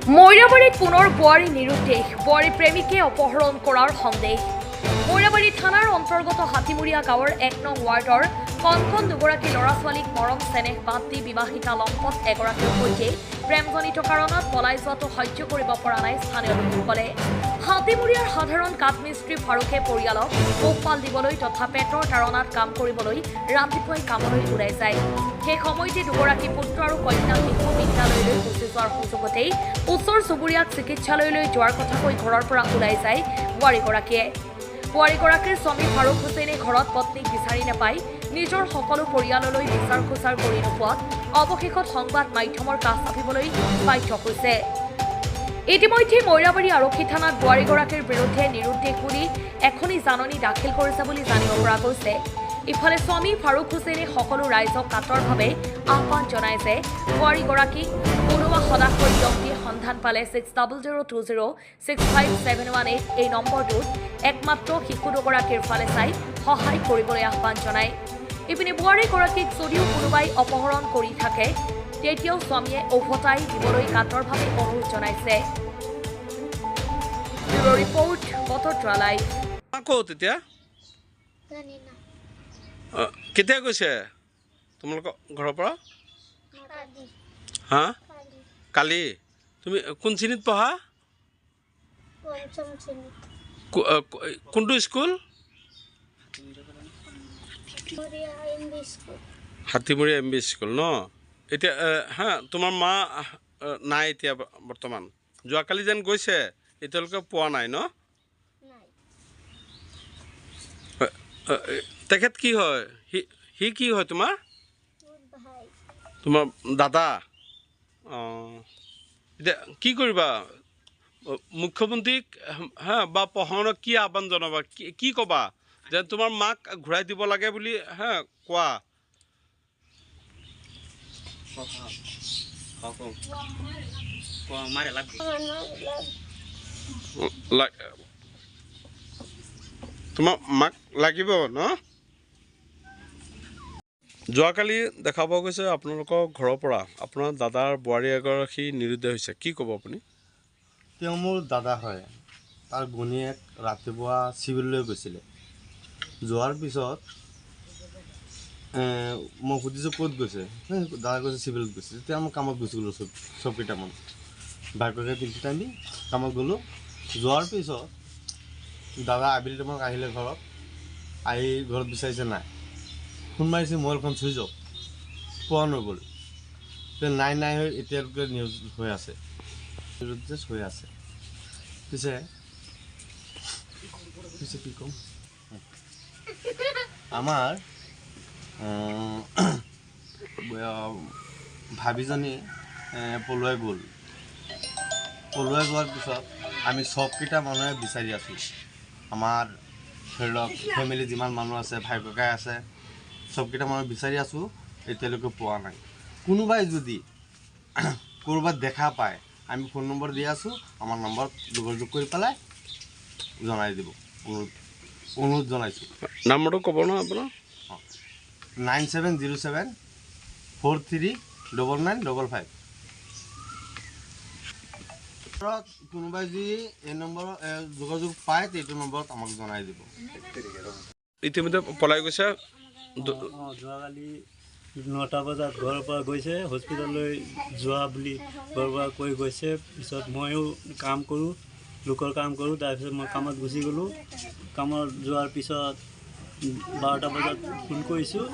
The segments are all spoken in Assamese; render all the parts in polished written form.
মৈৰাবাৰীত পুনৰ বোৱাৰী নিৰুদ্দেশ, বোৱাৰী প্ৰেমিকে অপহৰণ কৰাৰ সন্দেহ। মৈৰাবাৰী থানাৰ অন্তৰ্গত হাতীমূৰীয়া গাঁৱৰ ১ নং ৱাৰ্ডৰ কণ দুগৰাকী ল'ৰা ছোৱালীক মৰম চেনেহ বাদ দি বিবাহিতা লম্পট এগৰাকীৰ সৈতে প্ৰেমজনিত কাৰণত পলাই যোৱাটো সহ্য কৰিব পৰা নাই স্থানীয় লোকসকলে। হাতীমূৰীয়াৰ সাধাৰণ কাঠমিস্ত্ৰী ফাৰুকে পৰিয়ালক পোহপাল দিবলৈ তথা পেটৰ তাৰণাত কাম কৰিবলৈ ৰাতিপুৱাই কামলৈ ওলাই যায়। সেই সময়তে দুগৰাকী পুত্ৰ আৰু কন্যা শিশু বিদ্যালয়লৈ গুচি যোৱাৰ সুযোগতেই ওচৰ চুবুৰীয়াক চিকিৎসালয়লৈ যোৱাৰ কথা কৈ ঘৰৰ পৰা ওলাই যায় বোৱাৰীগৰাকীয়ে। বোৱাৰীগৰাকীৰ স্বামী ফাৰুক হুছেইনে ঘৰত পত্নীক বিচাৰি নাপাই নিজৰ সকলো পৰিয়াললৈ বিচাৰ খোচাৰ কৰি নোপোৱাত অৱশেষত সংবাদ মাধ্যমৰ কাষ চাপিবলৈ বাধ্য হৈছে। ইতিমধ্যে মৈৰাবাৰী আৰক্ষী থানাত বোৱাৰীগৰাকীৰ বিৰুদ্ধে নিৰুদ্দেশ বুলি এখনি জাননী দাখিল কৰিছে বুলি জানিব পৰা গৈছে। ইফালে স্বামী ফাৰুক হুছেইনে সকলো ৰাইজক কাতৰভাৱে আহ্বান জনায় যে বোৱাৰীগৰাকীক কোনোবা সদাশয় ব্যক্তিয়ে সন্ধান পালে 6000206571 এই নম্বৰটোত একমাত্ৰ শিশু দুগৰাকীৰ ফালে চাই সহায় কৰিবলৈ আহ্বান জনায়। ইপিনে বোৱাৰীগৰাকীক যদিও কোনোবাই অপহৰণ কৰি থাকে তেতিয়াও স্বামীয়ে উভতাই দিবলৈ কাতৰভাৱে অনুৰোধ জনাইছে। Bureau' report Batadrava live. তেতিয়া কেতিয়া গৈছে তোমালোকৰ ঘৰৰ পৰা? হা কালি। তুমি কোন শ্ৰেণীত পঢ়া? কোনটো স্কুল? হাতীমূৰীয়া MB স্কুল ন? এতিয়া হা তোমাৰ মা নাই এতিয়া বৰ্তমান? যোৱাকালি যেন গৈছে, এতিয়ালৈকে পোৱা নাই ন? তেখেত কি হয়? সি কি হয় তোমাৰ? তোমাৰ দাদা? অঁ, এতিয়া কি কৰিবা? মুখ্যমন্ত্ৰীক হা বা প্ৰশাসনক কি আহ্বান জনাবা? কি ক'বা যে তোমাৰ মাক ঘূৰাই দিব লাগে বুলি হা কোৱা? তোমাৰ মাক লাগিব ন? যোৱাকালি দেখা পোৱা গৈছে আপোনালোকৰ ঘৰৰ পৰা আপোনাৰ দাদাৰ বোৱাৰী এগৰাকী নিৰুদ্দেশ হৈছে, কি ক'ব আপুনি? তেওঁ মোৰ দাদা হয়। তাৰ ঘৈণীয়েক ৰাতিপুৱা চিভিললৈ গৈছিলে। যোৱাৰ পিছত মই সুধিছোঁ ক'ত গৈছে? দাদা কৈছে চিভিলত গৈছে। তেতিয়া মই কামত গুচি গ'লোঁ চব কেইটামান বাইককে তিনিটা আমি কামত গ'লোঁ। যোৱাৰ পিছত দাদা আবেলি টাইমত আহিলে ঘৰত, আহি ঘৰত বিচাৰিছে নাই। ফোন মাৰিছে, মোবাইলখন চুইচ অফ, পোৱা নগ'ল। নাই হৈ এতিয়ালৈকে নিউজ হৈ আছে, হৈ আছে। পিছে কি ক'ম, আমাৰ ভাবিজনী পলুৱাই গ'ল। পলুৱাই যোৱাৰ পিছত আমি চবকেইটা মানুহে বিচাৰি আছোঁ। আমাৰ ধৰি লওক ফেমিলি যিমান মানুহ আছে, ভাই ককাই আছে, চবকেইটা মানুহ বিচাৰি আছোঁ, এতিয়ালৈকে পোৱা নাই। কোনোবাই যদি ক'ৰবাত দেখা পায় আমি ফোন নম্বৰ দি আছোঁ, আমাৰ নম্বৰত যোগাযোগ কৰি পেলাই জনাই দিব, অনুৰোধ জনাইছোঁ। নম্বৰটো ক'ব ন আপোনাৰ? 9707439955। কোনোবাই যদি এই নম্বৰত যোগাযোগ পায় এইটো নম্বৰত আমাক জনাই দিব। ইতিমধ্যে পলাই গৈছে। যোৱাকালি 9টা বজাত ঘৰৰ পৰা গৈছে, হস্পিটেললৈ যোৱা বুলি ঘৰৰ পৰা কৈ গৈছে। পিছত ময়ো কাম কৰোঁ, লোকৰ কাম কৰোঁ। তাৰপিছত মই কামত গুচি গ'লোঁ। কামত যোৱাৰ পিছত 12টা বজাত ফোন কৰিছোঁ,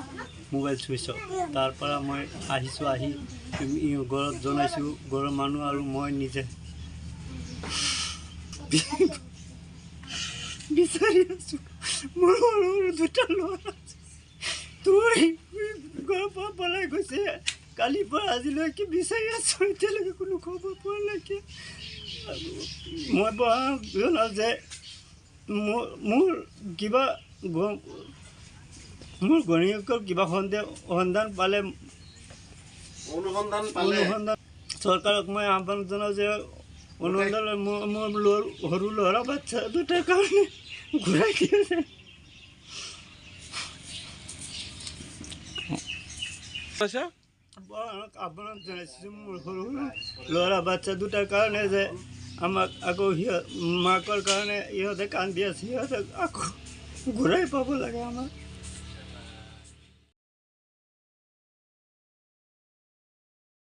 মোবাইল চুইচ অফ। তাৰপৰা মই আহিছোঁ, আহি ঘৰত জনাইছোঁ। ঘৰৰ মানুহ আৰু মই নিজে বিচাৰি আছোঁ। মোৰ সৰু দুটা ল'ৰা ঘৰৰ পৰা পলাই গৈছে। কালিৰ পৰা আজিলৈকে বিচাৰি আছোঁ, এতিয়ালৈকে কোনো খবৰ পোৱা নাইকিয়া। মই জনাওঁ যে মোৰ কিবা মোৰ ঘৈণীয়েকৰ কিবা সন্ধান পালে চৰকাৰক মই আহ্বান জনাওঁ যে অনুসন্ধান মোৰ সৰু ল'ৰা বাচ্চা দুটাৰ কাৰণে ঘূৰাই দিয়ে। আপোনাক জনাইছোঁ মোৰ সৰু ল'ৰা বাচ্চা দুটাৰ কাৰণে যে আমাক আকৌ মাকৰ কাৰণে ইহঁতে কান্দি আছে, সিহঁতক আকৌ ঘূৰাই পাব লাগে আমাক।